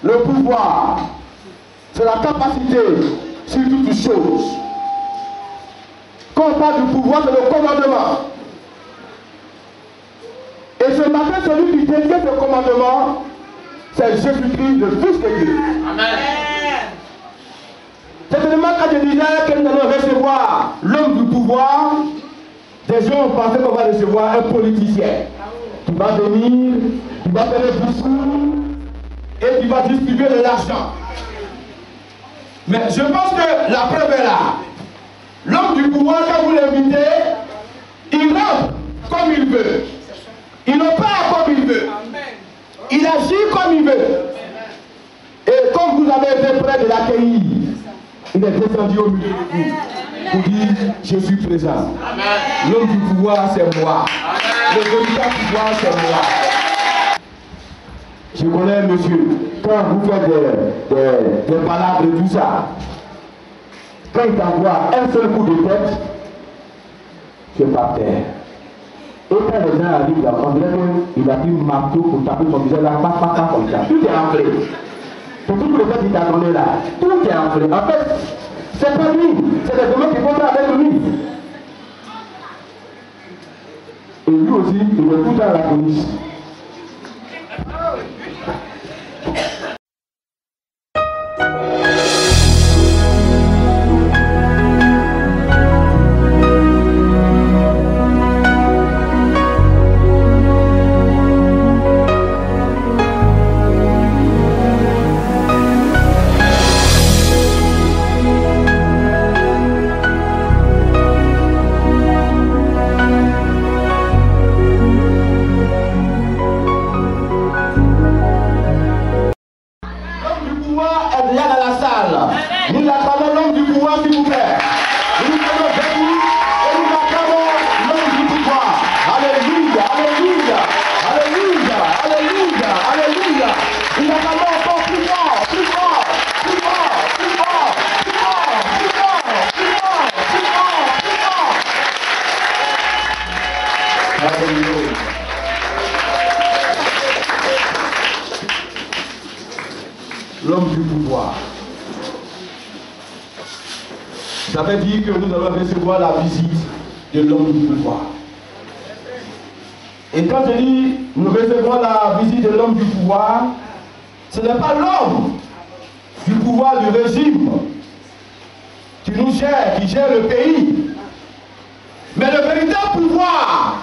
Le pouvoir, c'est la capacité sur toutes choses. Quand on parle du pouvoir, c'est le commandement. Et ce matin, celui qui détient ce commandement, c'est Jésus-Christ, le Fils de Dieu. Amen. C'est tellement quand je disais que nous allons recevoir l'homme du pouvoir, des gens ont pensé qu'on va recevoir un politicien qui va venir, qui va faire un discours et qui va distribuer de l'argent. Mais je pense que la preuve est là. L'homme du pouvoir, quand vous l'invitez, il rentre comme il veut. Il opère comme il veut. Il agit comme il veut. Et comme vous avez été près de l'accueillir, il est descendu au milieu de vous pour dire, je suis présent. L'homme du pouvoir, c'est moi. Le véritable pouvoir, c'est moi. Je connais monsieur, quand vous faites des palabres et tout ça, quand il t'envoie un seul coup de tête, tu es par terre. Et quand les gens arrivent là, on dirait qu'il a pris un marteau pour taper son visage là, pas comme ça. Tout est enflé. Pour tout le fait qu'il t'a donné là, tout est enflé. En fait, c'est pas lui, c'est les hommes qui vont faire avec lui. Et lui aussi, il est tout le temps à la police. L'homme du pouvoir. Ça veut dire que nous allons recevoir la visite de l'homme du pouvoir. Et quand je dis nous recevons la visite de l'homme du pouvoir, ce n'est pas l'homme du pouvoir du régime qui nous gère, qui gère le pays. Mais le véritable pouvoir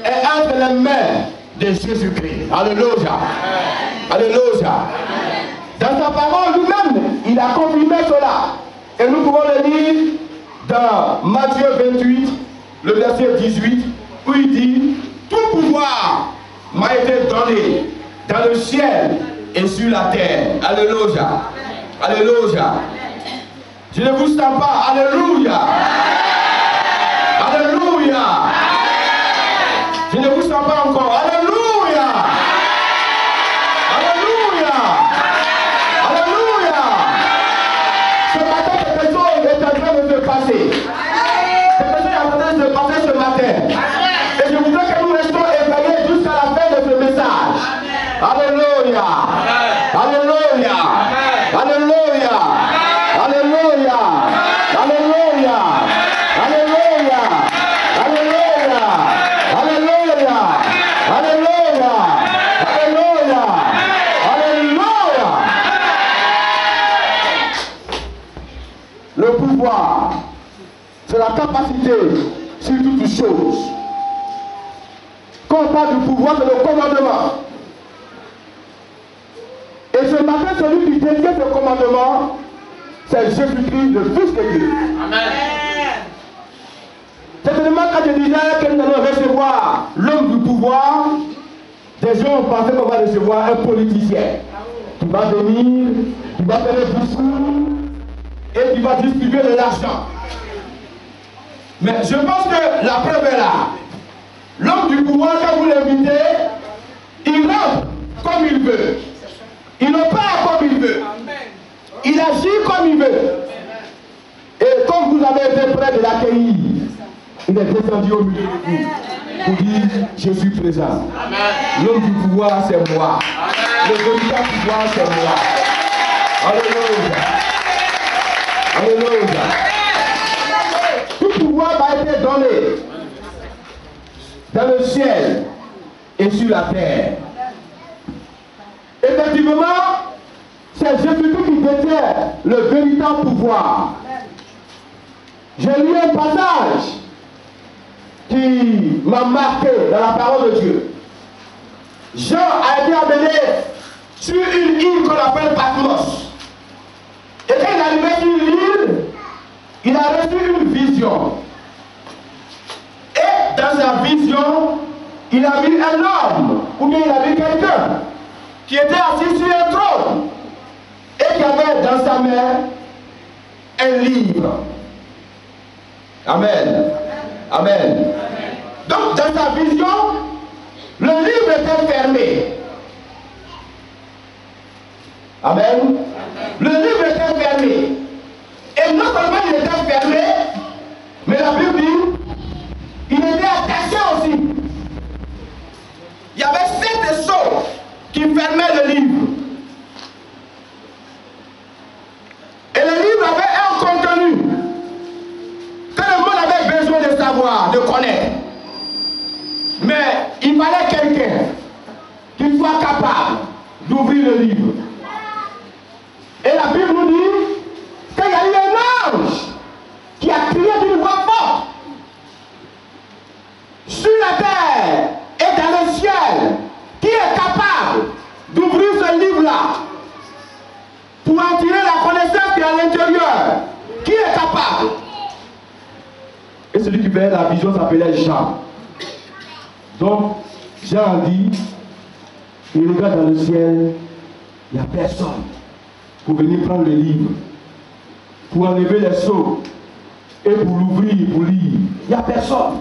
est entre les mains de Jésus-Christ. Alléluia. Alléluia. Dans sa parole lui-même, il a confirmé cela. Et nous pouvons le lire dans Matthieu 28, le verset 18, où il dit, tout pouvoir m'a été donné dans le ciel et sur la terre. Alléluia. Alléluia. Je ne vous sens pas. Alléluia. Alléluia. Je ne vous sens pas encore. Alléluia. Alléluia. Alléluia. Ce matin, quelque chose est en train de se passer. Quelque chose est en train de se passer ce matin. Et je voudrais que nous restions éveillés jusqu'à la fin de ce message. Alléluia. Alléluia. Alléluia. Alléluia. Alléluia. Alléluia. Alléluia. Alléluia. Alléluia. Alléluia. Alléluia. Le pouvoir, c'est la capacité sur toutes choses. Quand on parle du pouvoir, c'est le commandement. Et ce matin, celui qui détient ce commandement, c'est Jésus-Christ, le Fils de Dieu. Amen. C'est tellement quand je disais que nous allons recevoir l'homme du pouvoir, des gens ont pensé qu'on va recevoir un politicien qui va venir, qui va faire un discours et qui va distribuer de l'argent. Mais je pense que la preuve est là. L'homme du pouvoir, quand vous l'invitez, il veut. Il opère comme il veut. Il agit comme il veut. Et comme vous avez été près de l'accueillir, il est descendu au milieu de vous pour dire, je suis présent. L'homme du pouvoir, c'est moi. Le véritable pouvoir, c'est moi. Alléluia. Alléluia. Tout pouvoir m'a été donné dans le ciel et sur la terre. Effectivement, c'est Jésus-Christ qui détient le véritable pouvoir. J'ai lu un passage qui m'a marqué dans la parole de Dieu. Jean a été amené sur une île qu'on appelle Patmos. Et quand il est arrivé sur l'île, il a reçu une vision. Et dans sa vision, il a vu un homme, ou bien il a vu quelqu'un qui était assis sur un trône et qui avait dans sa main un livre. Amen. Amen. Donc dans sa vision, le livre était fermé. Amen. Le livre était fermé. Et non seulement il était fermé, mais la Bible dit, il était attaché aussi. Il y avait 7 sceaux qui fermaient le livre. Et le livre avait un contenu que le monde avait besoin de savoir, de connaître. Mais il fallait quelqu'un qui soit capable d'ouvrir le livre. Et la Bible nous dit qu'il y a eu un ange qui a crié d'une voix forte sur la terre et dans le ciel, qui est capable d'ouvrir ce livre-là pour en tirer la connaissance qui est à l'intérieur. Qui est capable? Et celui qui faisait la vision s'appelait Jean. Donc, Jean dit, il regarde dans le ciel, il n'y a personne pour venir prendre le livre, pour enlever les sceaux et pour l'ouvrir, pour lire. Il n'y a personne.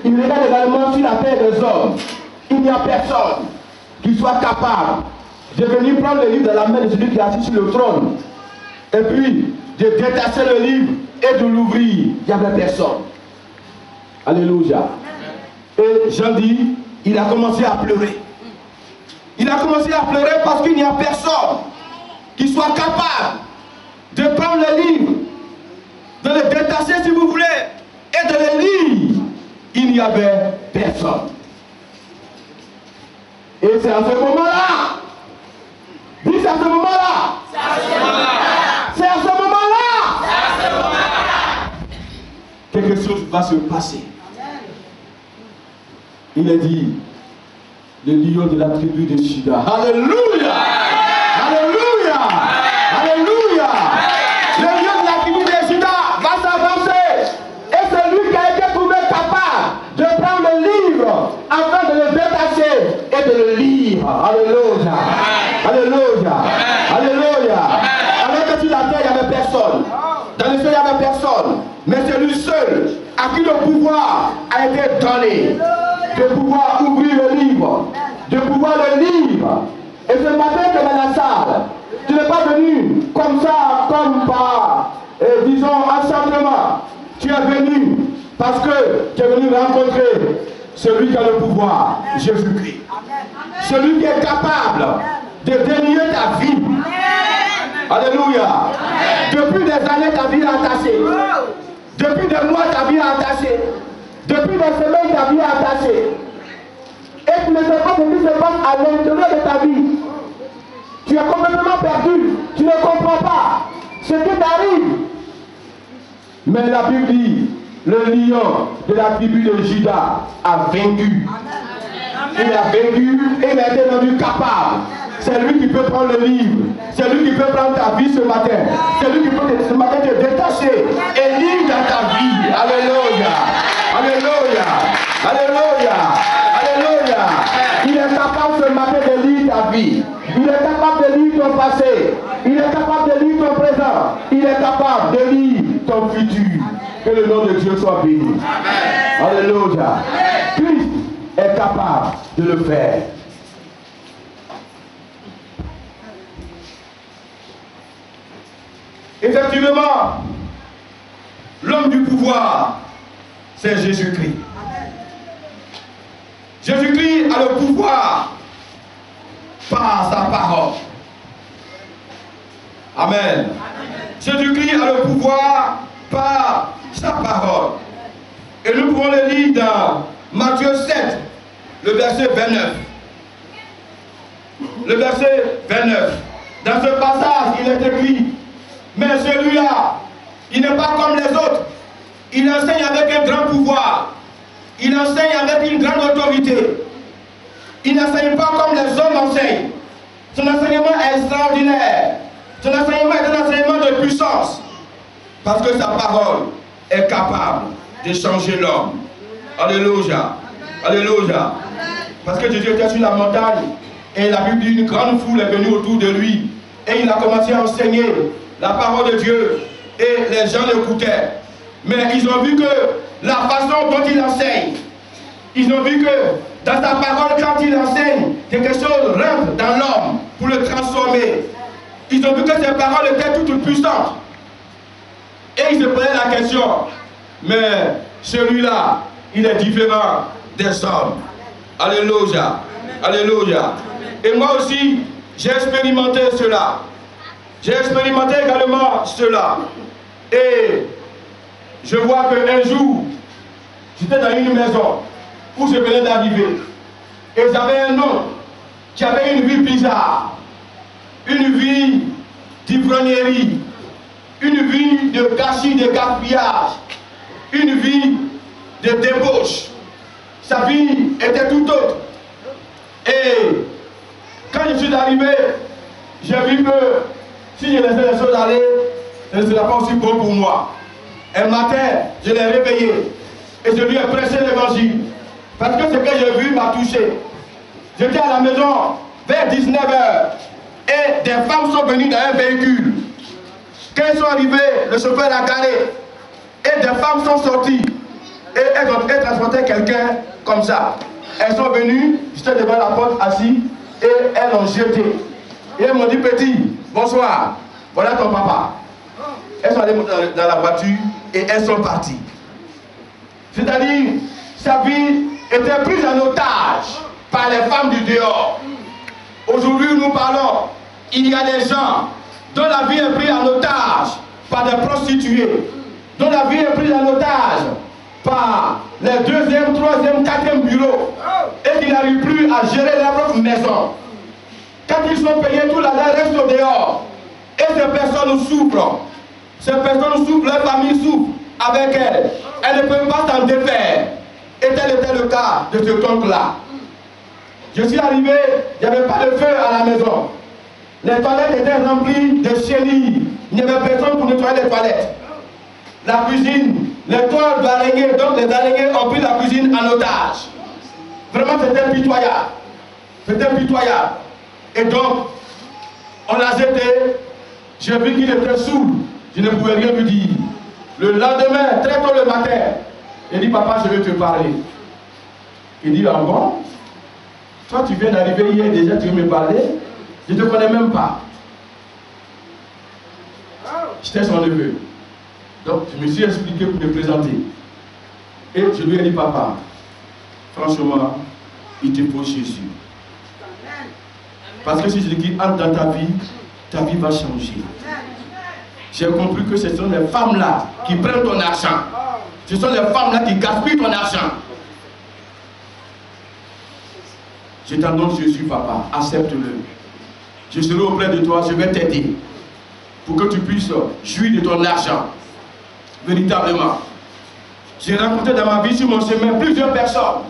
Il regarde également sur la terre des hommes. Il n'y a personne qui soit capable de venir prendre le livre de la main de celui qui est assis sur le trône et puis de détacher le livre et de l'ouvrir. Il n'y avait personne. Alléluia. Et Jean dit, il a commencé à pleurer. Il a commencé à pleurer parce qu'il n'y a personne qui soit capable de prendre le livre, de le détacher si vous voulez, et de le lire. Il n'y avait personne. Et c'est à ce moment-là, dis c'est à ce moment-là, c'est à ce moment-là, quelque chose va se passer. Il a dit, le lion de la tribu de Juda. Alléluia! Alléluia! Alléluia! Le lion de la tribu de Juda va s'avancer. Et c'est lui qui a été trouvé capable de prendre le livre afin de le détacher et de le lire. Alléluia! Alléluia! Alléluia! Alors que sur la terre, il n'y avait personne. Dans le ciel, il n'y avait personne. Mais c'est lui seul à qui le pouvoir a été donné. De pouvoir ouvrir le livre, de pouvoir le lire. Et ce matin, tu es dans la salle. Tu n'es pas venu comme ça, comme par, disons, enchantement. Tu es venu parce que tu es venu rencontrer celui qui a le pouvoir, Jésus-Christ. Celui qui est capable de délier ta vie. Alléluia. Depuis des années, ta vie est attachée. Depuis des mois, ta vie est attachée. Depuis des semaines, ta vie est attachée. Et tu ne sais pas ce qui se passe à l'intérieur de ta vie. Tu es complètement perdu. Tu ne comprends pas ce qui t'arrive. Mais la Bible dit, le lion de la tribu de Juda a vaincu. Il a vaincu et il a été rendu capable. C'est lui qui peut prendre le livre. C'est lui qui peut prendre ta vie ce matin. C'est lui qui peut ce matin te détacher et lire dans ta vie. Alléluia. Alléluia. Alléluia. Alléluia. Il est capable ce matin de lire ta vie. Il est capable de lire ton passé. Il est capable de lire ton présent. Il est capable de lire ton futur. Que le nom de Dieu soit béni. Alléluia. Christ est capable de le faire. Effectivement, l'homme du pouvoir, c'est Jésus-Christ. Jésus-Christ a le pouvoir par sa parole. Amen. Jésus-Christ a le pouvoir par sa parole. Et nous pouvons le lire dans Matthieu 7, le verset 29. Le verset 29. Dans ce passage, il est écrit, mais celui-là, il n'est pas comme les autres. Il enseigne avec un grand pouvoir. Il enseigne avec une grande autorité. Il n'enseigne pas comme les hommes enseignent. Son enseignement est extraordinaire. Son enseignement est un enseignement de puissance. Parce que sa parole est capable de changer l'homme. Alléluia. Alléluia. Parce que Jésus était sur la montagne et la Bible dit une grande foule est venue autour de lui. Et il a commencé à enseigner la parole de Dieu. Et les gens l'écoutaient. Mais ils ont vu que la façon dont il enseigne, ils ont vu que dans sa parole, quand il enseigne, quelque chose rentre dans l'homme pour le transformer. Ils ont vu que ses paroles étaient toutes puissantes. Et ils se posaient la question, mais celui-là, il est différent des hommes. Alléluia. Alléluia. Et moi aussi, j'ai expérimenté cela. J'ai expérimenté également cela. Et je vois qu'un jour, j'étais dans une maison où je venais d'arriver. Et j'avais un homme qui avait une vie bizarre. Une vie d'ivrognerie. Une vie de gâchis, de gaspillage. Une vie de débauche. Sa vie était tout autre. Et quand je suis arrivé, j'ai vu que si je laissais les choses aller, ce ne serait pas aussi bon pour moi. Un matin, je l'ai réveillé et je lui ai prêché l'évangile. Parce que ce que j'ai vu m'a touché. J'étais à la maison vers 19 h et des femmes sont venues dans un véhicule. Quand elles sont arrivées, le chauffeur a garé et des femmes sont sorties et elles ont transporté quelqu'un comme ça. Elles sont venues, j'étais devant la porte assis et elles l'ont jeté. Et elles m'ont dit, petit, bonsoir, voilà ton papa. Elles sont allées dans la voiture et elles sont parties. C'est-à-dire, sa vie était prise en otage par les femmes du dehors. Aujourd'hui, nous parlons, il y a des gens dont la vie est prise en otage par des prostituées, dont la vie est prise en otage par les 2e, 3e, 4e bureaux et qui n'arrivent plus à gérer leur propre maison. Quand ils sont payés, tout l'argent reste au dehors. Et ces personnes souffrent. Ces personnes souffrent, leur famille souffre avec elles. Elles ne peuvent pas s'en défaire. Et tel était le cas de ce toncle-là. Je suis arrivé, il n'y avait pas de feu à la maison. Les toilettes étaient remplies de chenilles. Il n'y avait personne pour nettoyer les toilettes. La cuisine, les toiles d'araignées, donc les araignées ont pris la cuisine en otage. Vraiment, c'était pitoyable. C'était pitoyable. Et donc, on l'a jeté. J'ai vu qu'il était sourd. Je ne pouvais rien lui dire. Le lendemain, très tôt le matin, il dit, papa, je vais te parler. Il dit, ah bon? Toi, tu viens d'arriver hier déjà, tu veux me parler? Je ne te connais même pas. J'étais son neveu. Donc, je me suis expliqué pour me présenter. Et je lui ai dit, papa, franchement, il te faut Jésus. Parce que si je dis entre dans ta vie va changer. J'ai compris que ce sont les femmes-là qui prennent ton argent. Ce sont les femmes-là qui gaspillent ton argent. Je t'annonce Jésus, papa, accepte-le. Je serai auprès de toi, je vais t'aider. Pour que tu puisses jouir de ton argent. Véritablement. J'ai rencontré dans ma vie sur mon chemin plusieurs personnes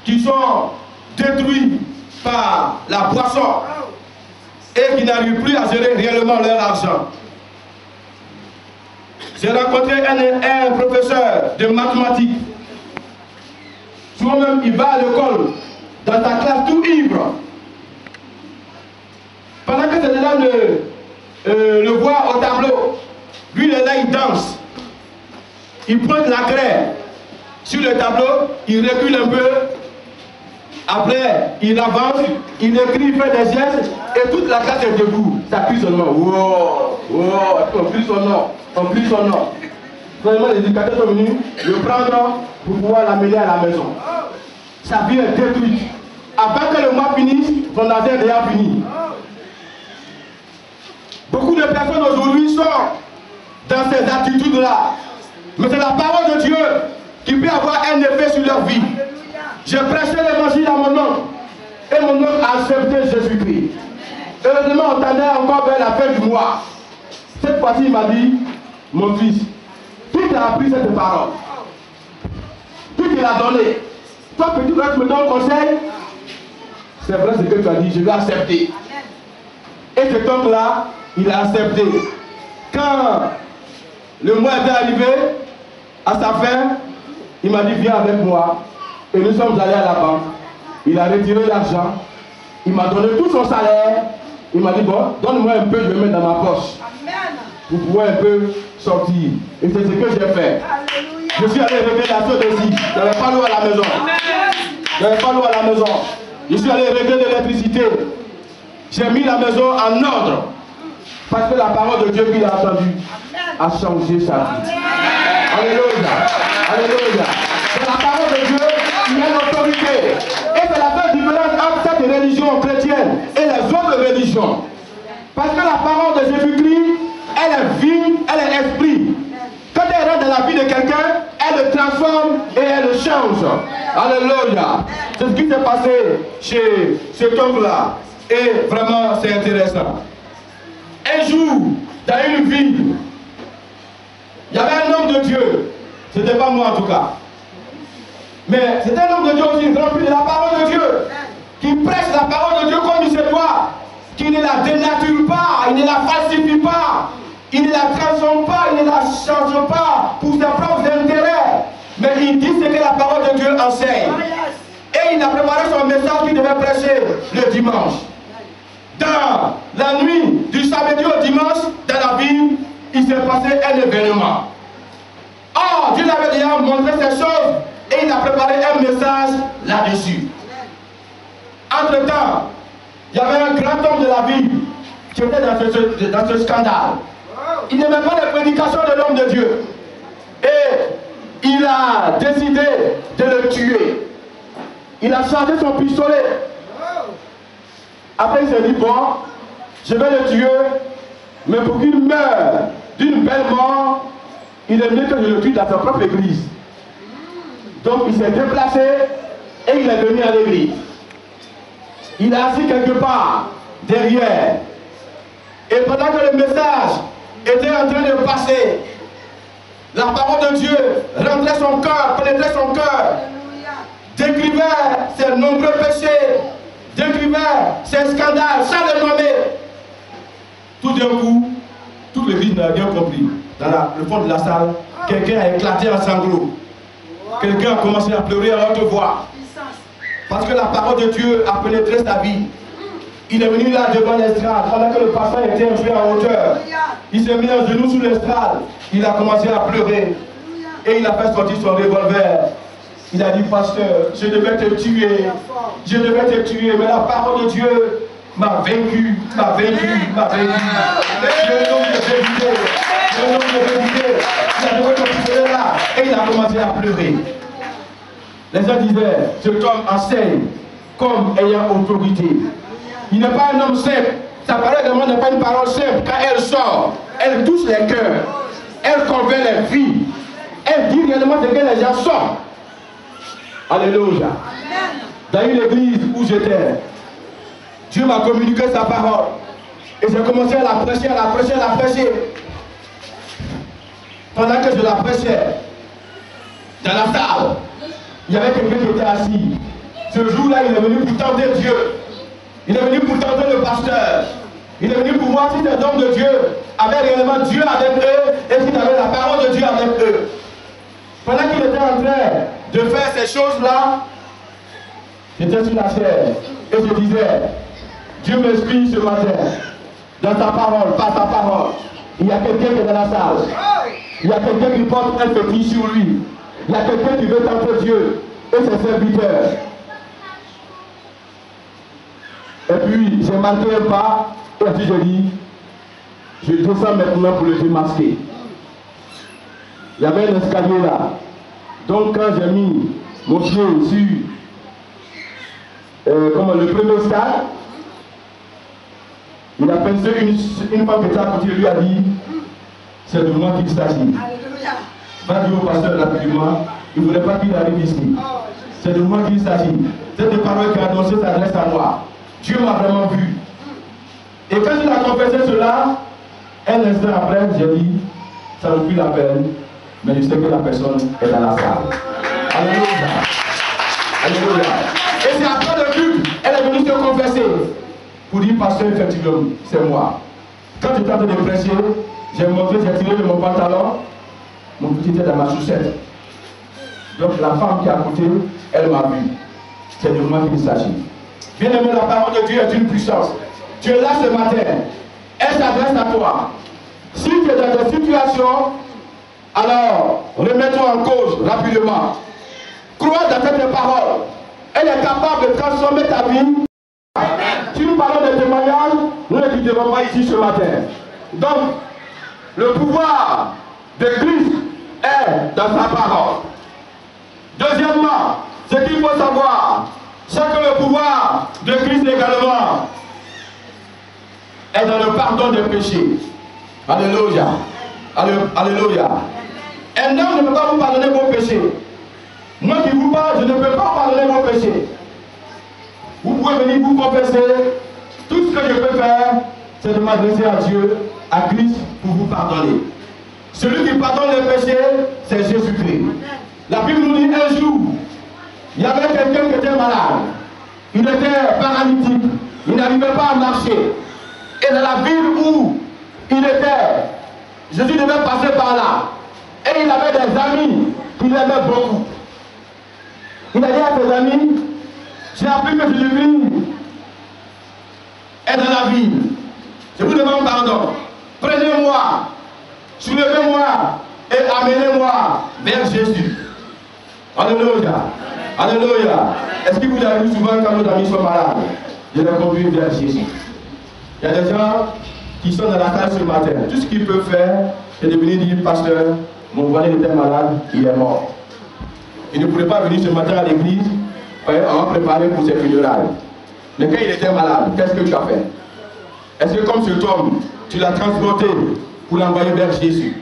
qui sont détruites par la boisson et qui n'arrivent plus à gérer réellement leur argent. J'ai rencontré un professeur de mathématiques. Souvent même, il va à l'école, dans ta classe tout ivre. Pendant que ces élèves le voient au tableau, lui, il est là, il danse. Il pointe la craie sur le tableau, il recule un peu, Après, il avance, il écrit, il fait des gestes, et toute la classe est debout. Ça crie son nom. Wow, wow, on crie son nom, on crie son nom. Finalement, les éducateurs sont venus le prendre pour pouvoir l'amener à la maison. Sa vie est détruite. Avant que le mois finisse, son argent est déjà fini. Beaucoup de personnes aujourd'hui sont dans ces attitudes-là. Mais c'est la parole de Dieu qui peut avoir un effet sur leur vie. J'ai prêché l'évangile à mon oncle. Et mon oncle a accepté Jésus-Christ. Heureusement, on attendait encore vers la fin du mois. Cette fois-ci, il m'a dit, mon fils, qui t'a appris cette parole? Qui te l'a donné? Toi, petit frère, tu me donnes conseil? C'est vrai ce que tu as dit, je vais accepter. Et cet oncle-là, il a accepté. Quand le mois était arrivé, à sa fin, il m'a dit, viens avec moi. Et nous sommes allés à la banque. Il a retiré l'argent. Il m'a donné tout son salaire. Il m'a dit, bon, donne-moi un peu, je vais mettre dans ma poche. Pour pouvoir un peu sortir. Et c'est ce que j'ai fait. Alléluia. Je suis allé régler la chose ici. Je n'avais pas l'eau à la maison. Je n'avais pas l'eau à la maison. Je suis allé régler l'électricité. J'ai mis la maison en ordre. Parce que la parole de Dieu qu'il a entendue a changé sa vie. Alléluia. Alléluia. C'est la parole de Dieu qui a l'autorité. Et c'est la seule différence entre cette religion chrétienne et les autres religions. Parce que la parole de Jésus-Christ, elle est vie, elle est esprit. Quand elle rentre dans la vie de quelqu'un, elle le transforme et elle le change. Alléluia. C'est ce qui s'est passé chez cet homme-là. Et vraiment, c'est intéressant. Un jour, dans une ville, il y avait un homme de Dieu. Ce n'était pas moi en tout cas. Mais c'est un homme de Dieu aussi, rempli de la parole de Dieu, qui prêche la parole de Dieu comme il se doit, qui ne la dénature pas, il ne la falsifie pas, il ne la transforme pas, il ne la change pas pour ses propres intérêts. Mais il dit ce que la parole de Dieu enseigne. Et il a préparé son message qu'il devait prêcher le dimanche. Dans la nuit du samedi au dimanche, dans la ville, il s'est passé un événement. Or, Dieu l'avait déjà montré ces choses et il a préparé un message là-dessus. Entre-temps, il y avait un grand homme de la ville qui était dans ce scandale. Il n'aimait pas les prédications de l'homme de Dieu. Et il a décidé de le tuer. Il a chargé son pistolet. Après, il s'est dit, bon, je vais le tuer, mais pour qu'il meure d'une belle mort, il est mieux que je le tue dans sa propre église. Donc, il s'est déplacé et il est venu à l'église. Il a assis quelque part, derrière. Et pendant que le message était en train de passer, la parole de Dieu rentrait son cœur, pénétrait son cœur, décrivait ses nombreux péchés, décrivait ses scandales, sans le nommer. Tout d'un coup, toute l'église n'a rien compris. Dans le fond de la salle, quelqu'un a éclaté en sanglots. Quelqu'un a commencé à pleurer à haute voix. Parce que la parole de Dieu a pénétré sa vie. Il est venu là devant l'estrade, pendant que le pasteur était un peu en hauteur. Il s'est mis à genoux sous l'estrade. Il a commencé à pleurer. Et il a fait sortir son revolver. Il a dit, pasteur, je devais te tuer. Je devais te tuer, mais la parole de Dieu m'a vaincu, m'a vaincu, m'a vaincu. Le nom de Jésus, le nom de Jésus. Il a devant son pistolet là. Et il a commencé à pleurer. Les gens disaient, cet homme enseigne comme ayant autorité. Il n'est pas un homme simple. Sa parole de moi n'est pas une parole simple. Quand elle sort, elle touche les cœurs. Elle convainc les vies. Elle dit réellement ce que les gens sont. Alléluia. Dans une église où j'étais, Dieu m'a communiqué sa parole. Et j'ai commencé à la prêcher, à la prêcher, à la prêcher. Pendant que je la prêchais, dans la salle, il y avait quelqu'un qui était assis. Ce jour-là, il est venu pour tenter Dieu. Il est venu pour tenter le pasteur. Il est venu pour voir si ces hommes de Dieu avaient réellement Dieu avec eux et s'ils avaient la parole de Dieu avec eux. Pendant qu'il était en train de faire ces choses-là, j'étais sur la chaise et je disais, Dieu m'inspire ce matin, dans sa parole, par sa parole. Il y a quelqu'un qui est dans la salle. Il y a quelqu'un qui porte un fétiche sur lui. Il y a quelqu'un qui veut tenter Dieu et ses serviteurs. puis j'ai marqué un pas, et puis je dis, je descends maintenant pour le démasquer. Il y avait un escalier là. Donc quand j'ai mis mon pied sur le premier stade, il a pensé une femme qui était à côté de lui a dit, c'est de moi qu'il s'agit. Va dire au pasteur rapidement, il ne voulait pas qu'il arrive ici. C'est de moi qu'il s'agit. Cette parole qui a annoncé s'adresse à moi. Dieu m'a vraiment vu. Et quand il a confessé cela, un instant après, j'ai dit, ça ne vaut plus la peine, mais je sais que la personne est dans la salle. Alléluia. Alléluia. Et c'est après le culte, elle est venue se confesser pour dire, pasteur, effectivement, c'est moi. Quand j'étais en train de prêcher, j'ai montré, j'ai tiré de mon pantalon, mon petit était dans ma chaussette. Donc la femme qui est à côté, elle m'a vu. C'est de moi qu'il s'agit. Bien aimé, la parole de Dieu est une puissance. Tu es là ce matin. Elle s'adresse à toi. Si tu es dans des situations, alors remets-toi en cause rapidement. Crois dans cette parole. Elle est capable de transformer ta vie. Si nous parlons de témoignages, nous ne quitterons pas ici ce matin. Donc, le pouvoir de Christ est dans sa parole. Deuxièmement, ce qu'il faut savoir, c'est que le pouvoir de Christ également est dans le pardon des péchés. Alléluia. Alléluia. Un homme ne peut pas vous pardonner vos péchés. Moi qui vous parle, je ne peux pas pardonner vos péchés. Vous pouvez venir vous confesser. Tout ce que je peux faire, c'est de m'adresser à Dieu, à Christ, pour vous pardonner. Celui qui pardonne les péchés, c'est Jésus-Christ. La Bible nous dit un jour, il y avait quelqu'un qui était malade. Il était paralytique. Il n'arrivait pas à marcher. Et dans la ville où il était, Jésus devait passer par là. Et il avait des amis qui l'aimaient beaucoup. Il a dit à ses amis, j'ai appris que Jésus-Christ est dans la ville. Je vous demande pardon. Prenez-moi, soulevez-moi et amenez-moi vers Jésus. Alléluia. Alléluia. Est-ce qu'il vous arrive souvent quand nos amis sont malades? Je les conduis vers Jésus. Il y a des gens qui sont dans la salle ce matin. Tout ce qu'ils peuvent faire, c'est de venir dire, pasteur, mon voisin était malade, il est mort. Il ne pouvait pas venir ce matin à l'église, on va préparer pour ses funérailles. Mais quand il était malade, qu'est-ce que tu as fait? Est-ce que comme cet homme, tu l'as transporté pour l'envoyer vers Jésus?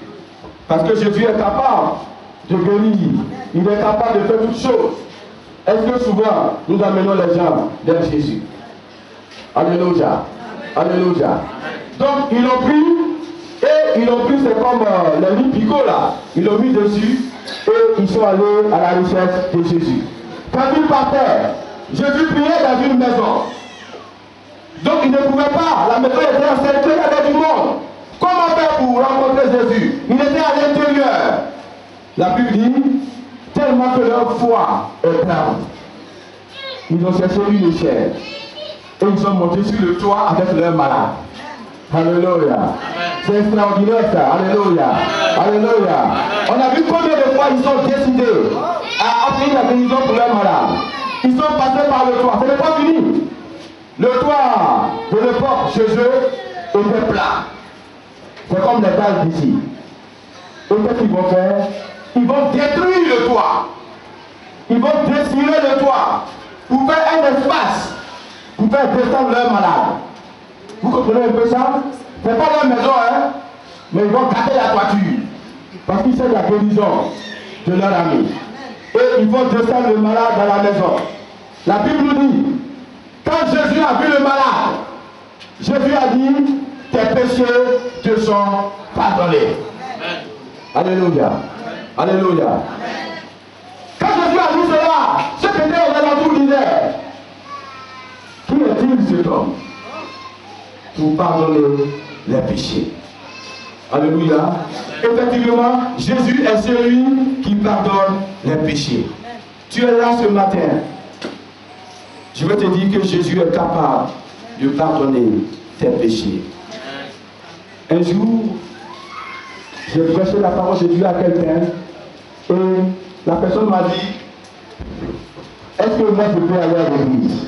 Parce que Jésus est capable de guérir, il est capable de faire toutes choses. Est-ce que souvent, nous amenons les gens vers Jésus? Alléluia. Alléluia. Donc, ils l'ont pris, et ils l'ont pris, c'est comme les lits picots là. Ils l'ont mis dessus, et ils sont allés à la recherche de Jésus. Quand ils partaient, Jésus priait dans une maison. Donc, il ne pouvait pas, la maison était encerclée, il y avait du monde. Comment faire pour rencontrer Jésus? Il était à l'intérieur. La Bible dit, tellement que leur foi est grande. Ils ont cherché une échelle. Et ils sont montés sur le toit avec leurs malades. Alléluia. C'est extraordinaire ça. Alléluia. Alléluia. On a vu combien de fois ils sont décidés à obtenir la guérison pour leurs malades. Ils sont passés par le toit. Ce n'est pas fini. Le toit de l'époque chez eux était plat. C'est comme les dalles d'ici. Et qu'est-ce qu'ils vont faire? Ils vont détruire le toit. Ils vont dessiner le toit pour faire un espace pour faire descendre leurs malades. Vous comprenez un peu ça? Ce n'est pas leur maison, hein? Mais ils vont garder la toiture. Parce qu'ils savent la guérison de leur ami. Et ils vont descendre le malade dans la maison. La Bible nous dit, quand Jésus a vu le malade, Jésus a dit, tes péchés te sont pardonnés. Alléluia. Alléluia. Quand Jésus a dit cela, ceux qui étaient aux alentours disaient, qui est-il cet homme pour pardonner les péchés? Alléluia. Effectivement, Jésus est celui qui pardonne les péchés. Tu es là ce matin. Je veux te dire que Jésus est capable de pardonner tes péchés. Un jour, j'ai prêché la parole de Dieu à quelqu'un et la personne m'a dit, est-ce que moi je peux aller à l'église?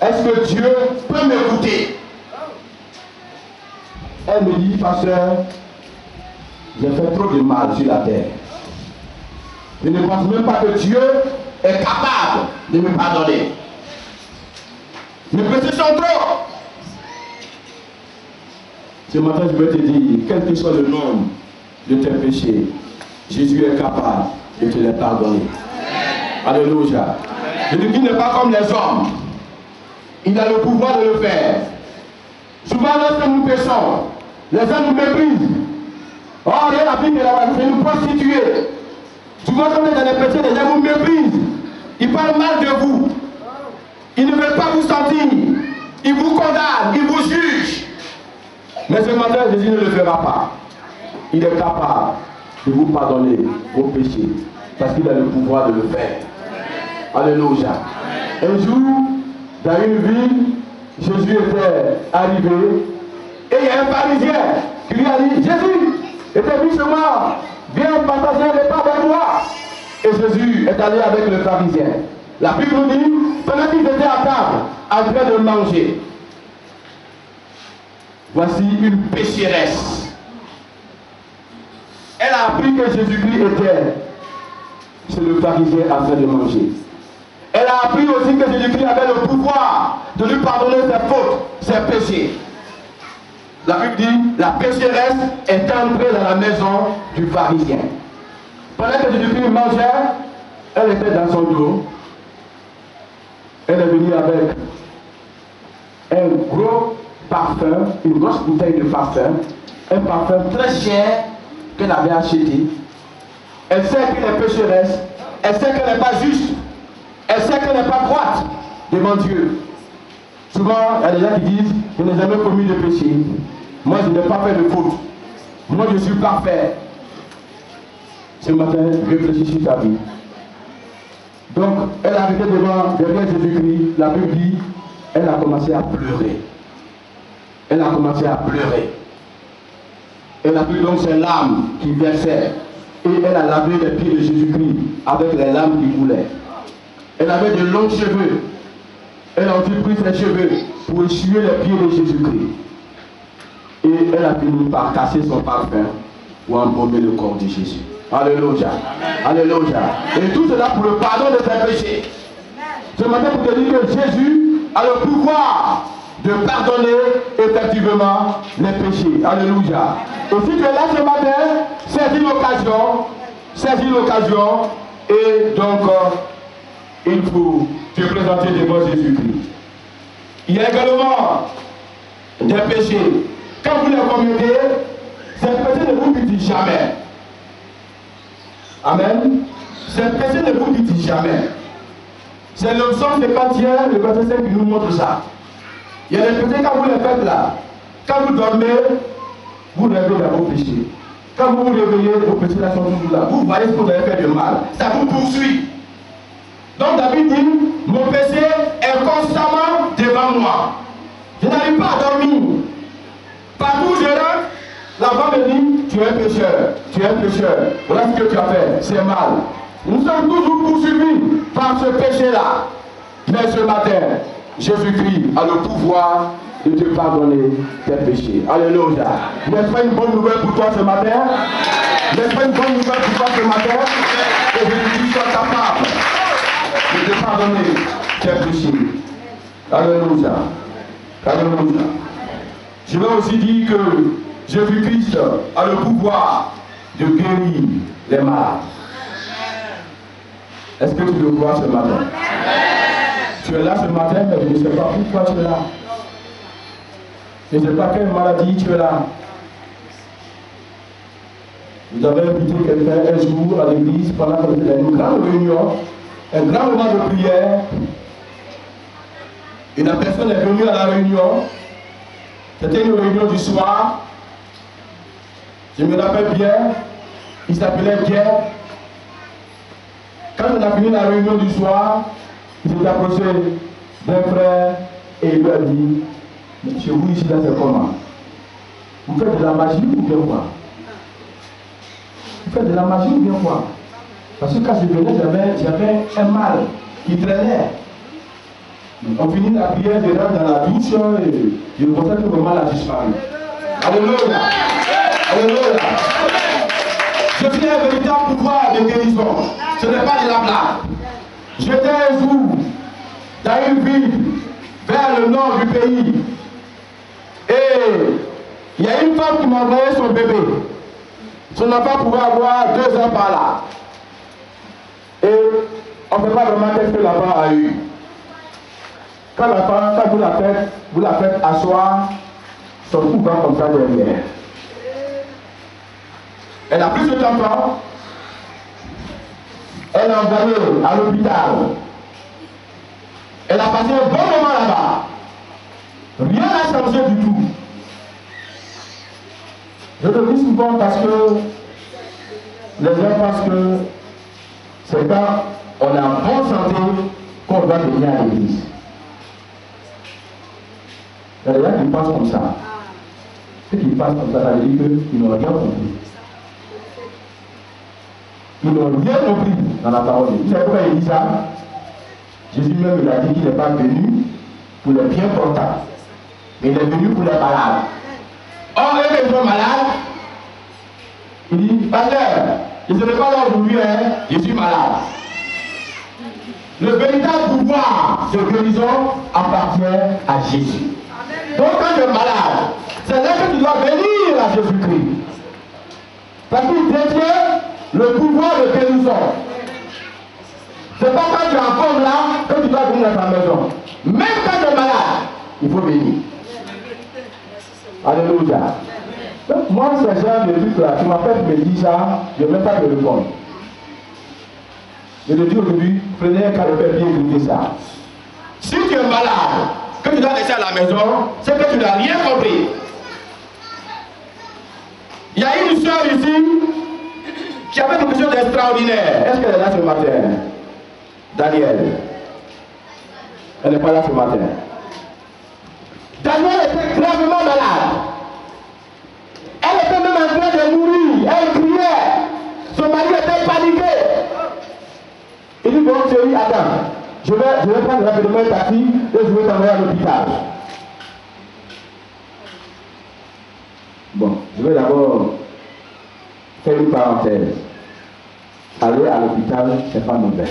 Est-ce que Dieu peut m'écouter? Elle me dit, pasteur, j'ai fait trop de mal sur la terre. Je ne pense même pas que Dieu est capable de me pardonner. Mes péchés sont trop. Ce matin, je veux te dire, quel que soit le nombre de tes péchés, Jésus est capable de te les pardonner. Alléluia. Jésus n'est pas comme les hommes. Il a le pouvoir de le faire. Souvent, lorsque nous péchons, les gens nous méprisent. Oh, regarde la fille qui est là-bas, c'est une prostituée. Souvent, quand vous êtes dans les péchés, les gens vous méprisent. Ils parlent mal de vous. Ils ne veulent pas vous sentir. Ils vous condamnent, ils vous jugent. Mais ce matin, Jésus ne le fera pas. Il est capable de vous pardonner vos péchés. Parce qu'il a le pouvoir de le faire. Alléluia. Un jour, dans une ville, Jésus était arrivé. Et il y a un pharisien qui lui a dit, Jésus était venu chez moi. Viens partager un repas avec moi. Et Jésus est allé avec le pharisien. La Bible nous dit, pendant qu'ils étaient à table, en train de manger, voici une pécheresse. Elle a appris que Jésus-Christ était chez le pharisien en train de manger. Elle a appris aussi que Jésus-Christ avait le pouvoir de lui pardonner ses fautes, ses péchés. La Bible dit, la pécheresse est entrée dans la maison du pharisien. Pendant que Jésus-Christ mangeait, elle était dans son dos. Elle est venue avec un gros parfum, une grosse bouteille de parfum, un parfum très cher qu'elle avait acheté. Elle sait qu'elle est pécheresse, elle sait qu'elle n'est pas juste, elle sait qu'elle n'est pas droite devant Dieu. Souvent, il y a des gens qui disent, je n'ai jamais commis de péché. Moi, je n'ai pas fait de faute. Moi, je suis parfait. Ce matin, réfléchis sur ta vie. Donc, elle a arrêté derrière Jésus-Christ. La Bible dit, elle a commencé à pleurer. Elle a commencé à pleurer. Elle a vu donc ses larmes qui versaient. Et elle a lavé les pieds de Jésus-Christ avec les larmes qui coulaient. Elle avait de longs cheveux. Elle a aussi pris ses cheveux pour essuyer les pieds de Jésus-Christ. Et elle a fini par casser son parfum pour embaumer le corps de Jésus. Alléluia. Alléluia. Et tout cela pour le pardon de ses péchés. Ce matin, pour te dire que Jésus a le pouvoir de pardonner effectivement les péchés. Alléluia. Et si tu es là ce matin, saisis l'occasion et donc il faut te présenter devant Jésus-Christ. Il y a également des péchés. Quand vous les commettez, ces péchés ne vous quittent jamais. Amen. Ces péchés ne vous quittent jamais. C'est le psaume 51, le verset 5 qui nous montre ça. Il y a des péchés, quand vous les faites là, quand vous dormez, vous rêvez dans vos péchés. Quand vous vous réveillez, vos péchés là sont toujours là. Vous voyez ce que vous avez fait de mal. Ça vous poursuit. Donc David dit, mon péché est constamment devant moi. Je n'arrive pas à dormir. Partout où je rentre, la femme me dit, tu es un pécheur, tu es un pécheur. Voilà ce que tu as fait, c'est mal. Nous sommes toujours poursuivis par ce péché-là. Mais ce matin, Jésus-Christ a le pouvoir de te pardonner tes péchés. Alléluia. N'est-ce pas une bonne nouvelle pour toi ce matin? N'est-ce pas une bonne nouvelle pour toi ce matin? Que Jésus-Christ soit capable de te pardonner tes péchés. Alléluia. Alléluia. Je vais aussi dire que Jésus-Christ a le pouvoir de guérir les malades. Est-ce que tu le crois ce matin? Tu es là ce matin, mais je ne sais pas pourquoi tu es là. Je ne sais pas quelle maladie tu es là. Vous avez invité quelqu'un un jour à l'église pendant que vous avez une grande réunion, un grand moment de prière. Et la personne est venue à la réunion. C'était une réunion du soir. Je me rappelle bien, il s'appelait Pierre. Quand on a fini la réunion du soir, il s'est approché d'un frère et il lui a dit, chez vous ici, là, c'est comment? Vous faites de la magie ou bien quoi? Vous faites de la magie ou bien quoi? Parce que quand je venais, j'avais un mal qui traînait. On finit la prière, je rentre dans la douche et je constate que vraiment la disparu. Alléluia. Alléluia. Je suis un véritable pouvoir de guérison. Ce n'est pas de la blague. J'étais un jour dans une ville vers le nord du pays. Et il y a une femme qui m'a envoyé son bébé. Son enfant pouvait avoir 2 ans par là. Et on ne sait pas vraiment qu'est-ce que l'enfant a eu. Quand l'enfant, quand vous la faites asseoir, son cou va comme ça derrière. Elle a pris cet enfant, elle l'a envoyé à l'hôpital. Elle a passé un bon moment là-bas. Rien n'a changé du tout. Je le dis souvent parce que les gens pensent que c'est quand on est en bonne santé qu'on doit venir à l'église. Il y a des gens qui pensent comme ça. Ceux qui pensent comme ça, ça veut dire qu'ils n'ont rien compris. Ils n'ont rien compris dans la parole de Dieu. Vous savez pourquoi il dit ça? Jésus même il a dit qu'il n'est pas venu pour les bien portants, mais il est venu pour les malades. Or, eux qui sont malades, il dit, pasteur, je ne serai pas là aujourd'hui, hein, je suis malade. Le véritable pouvoir de guérison appartient à Jésus. Donc quand tu es malade, c'est là que tu dois venir à Jésus-Christ. Parce qu'il détient le pouvoir de guérison. C'est pas quand tu es en forme là que tu dois venir à ta maison. Même quand tu es malade, il faut venir. Alléluia. Donc moi, ce genre de truc là, tu m'appelles, tu me dis ça, je ne vais même pas te répondre. Je te dis aujourd'hui, prenez un calepin bien écouter ça. Si tu es malade, que tu dois rester à la maison, c'est que tu n'as rien compris. Il y a une soeur ici qui avait quelque chose d'extraordinaire. Est-ce qu'elle est là ce matin? Daniel. Elle n'est pas là ce matin. Daniel était gravement malade. Elle était même en train de mourir. Elle criait. Son mari était paniqué. Il dit, bon chérie, attends. Je vais prendre rapidement un taxi et je vais t'envoyer à l'hôpital. Bon, je vais d'abord faire une parenthèse. Aller à l'hôpital, c'est pas mauvais.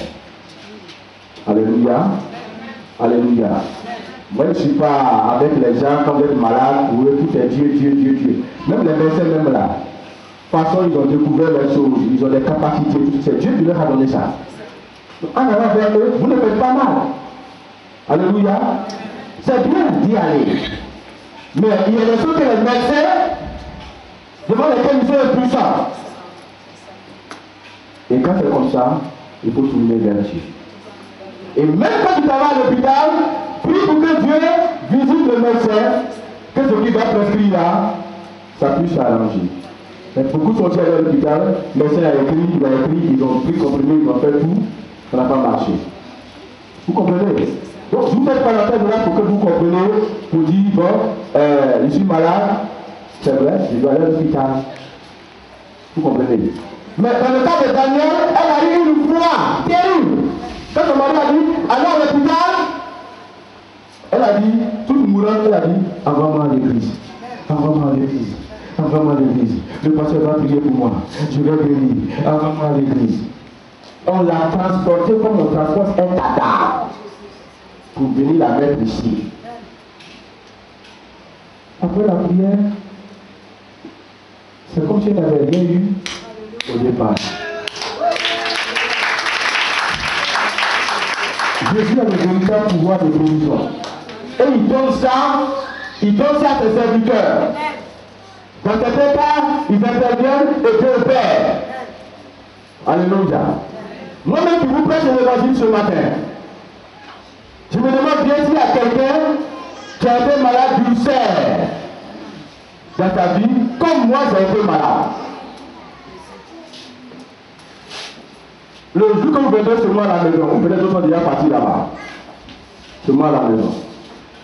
Alléluia. Alléluia. Moi, je ne suis pas avec les gens quand vous êtes malade, pour eux, tout est Dieu, Dieu, Dieu, Dieu. Même les médecins, même là. De toute façon, ils ont découvert les choses, ils ont des capacités, c'est Dieu qui leur a donné ça. En allant vers eux, vous ne faites pas mal. Alléluia. C'est bien d'y aller. Mais il y a des choses que les médecins, devant lesquels ils sont impuissants. Et quand c'est comme ça, il faut tourner vers Dieu. Et même quand tu vas à l'hôpital, prie pour que Dieu visite le médecin, que ce qu'il va prescrire là, ça puisse s'arranger. Mais beaucoup sont allés à l'hôpital, le médecin a écrit, ils ont pris comprimé, ils ont fait tout, ça n'a pas marché. Vous comprenez? Donc je vous fais pas la tête là pour que vous compreniez, pour dire, bon, je suis malade, c'est vrai, je dois aller à l'hôpital. Vous comprenez? Mais dans le cas de Daniel, elle a eu une foi terrible. Quand son mari a dit, allez à l'hôpital, elle a dit, toute mourante, elle a dit, envoie-moi à l'église. Envoie-moi à l'église. Envoie-moi à l'église. Le pasteur va prier pour moi. Je vais venir. Envoie-moi à l'église. On l'a transporté comme on transporte un tata pour venir la mettre ici. Après la prière, c'est comme si elle n'avait rien eu au départ. Jésus a le véritable pouvoir de guérison. Et il donne ça à ses serviteurs. Dans certains cas, ils interviennent et Dieu opère. Alléluia. Moi-même qui vous prêche l'évangile ce matin, je me demande bien s'il y a quelqu'un qui a été malade d'ulcère dans sa vie, comme moi j'ai été malade. Le jour que vous venez chez moi à la maison, vous peut-être sont déjà partis là-bas. Chez moi à la maison.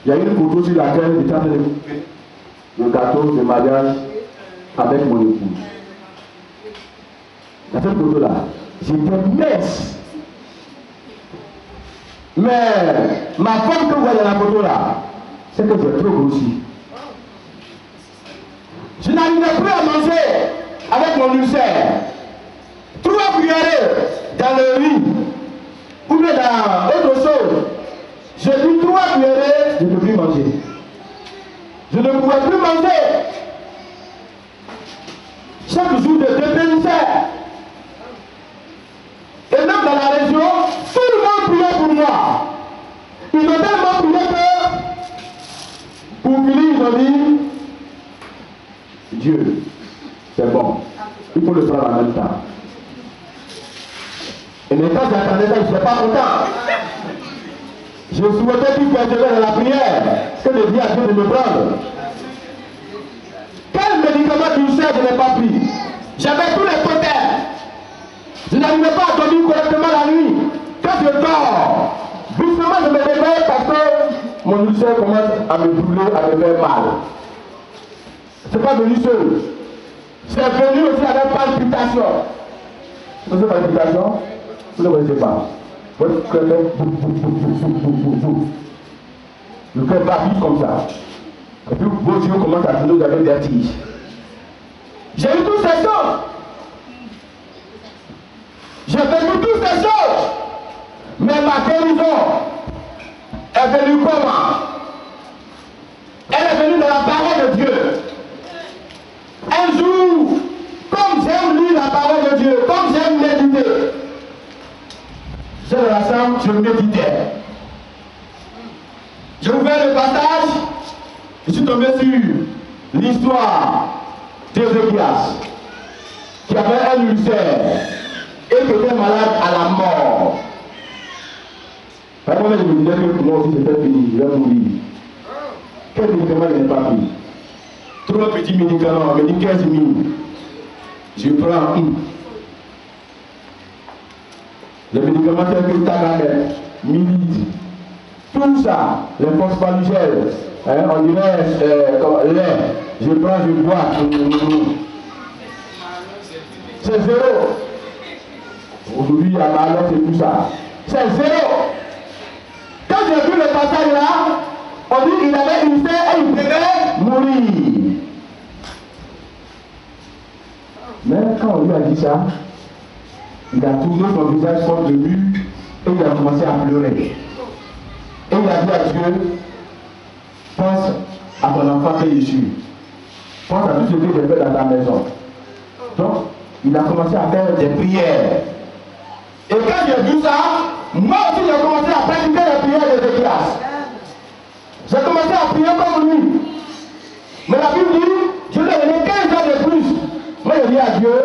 Il y a une photo sur laquelle j'étais en train de couper le gâteau de mariage avec mon épouse. Dans cette photo-là, j'étais mince. Mais ma femme que vous voyez dans la photo là, c'est que j'ai trop grossi. Je n'arrivais plus à manger avec mon ulcère. 3 cuillerées dans le riz ou bien dans autre chose. J'ai bu 3 cuillerées, je ne peux plus manger. Je ne pouvais plus manger. Chaque jour, je dépérissais. Et même dans la région, tout le monde priait pour moi. Ils ont tellement prié que, pour finir, ils ont dit, Dieu, c'est bon. Il faut le prendre en même temps. Et mais quand j'attendais ça, je ne suis pas content. Je souhaitais qu'il persévère dans la prière, que de dire à Dieu de me prendre. Quel médicament d'ulcère je n'ai pas pris? J'avais tous les totems. Je n'arrivais pas à dormir correctement la nuit. Quand je dors, brusquement je me réveille parce que mon ulcère commence à me brûler, à me faire mal. C'est pas venu seul. C'est venu aussi avec palpitation. Vous avez palpitation? Vous ne connaissez pas. Votre cœur fait le cœur bat vite comme ça. Et puis vos yeux commencent à tourner, vous avez des vertige. J'ai eu toutes ces choses. J'ai vécu toutes ces choses. Mais ma guérison est venue comment? Elle est venue dans la parole de Dieu. Un jour, comme j'aime lire la parole de Dieu, comme j'aime méditer, j'ai dans la chambre, je méditais. J'ai ouvert le passage, je suis tombé sur l'histoire d'Ézéchias, qui avait un ulcère et qui était malade à la mort. Par contre, je me disais que pour moi aussi c'était fini, je vais mourir. Quel médicament je n'ai pas pris? 3 petits médicaments, on me dit 15 000. Je prends un. Les médicaments tels que Tagamètre, Milite, tout ça, les phosphalugèles, on dirait lait, je prends, je bois. C'est zéro. Aujourd'hui, à Marlon, c'est tout ça. C'est zéro. Quand j'ai vu le passage là, on dit qu'il avait une ulcère et il devait mourir. Mais quand on lui a dit ça, il a tourné son visage contre le mur et il a commencé à pleurer. Et il a dit à Dieu, pense à ton enfant que je suis. Pense à tout ce que j'ai fait dans ta maison. Donc, il a commencé à faire des prières. Et quand j'ai vu ça, moi aussi j'ai commencé à pratiquer les prières d'Ézéchias. J'ai commencé à prier comme lui. Mais la Bible dit, je lui ai donné 15 ans de plus. Moi je dis à Dieu,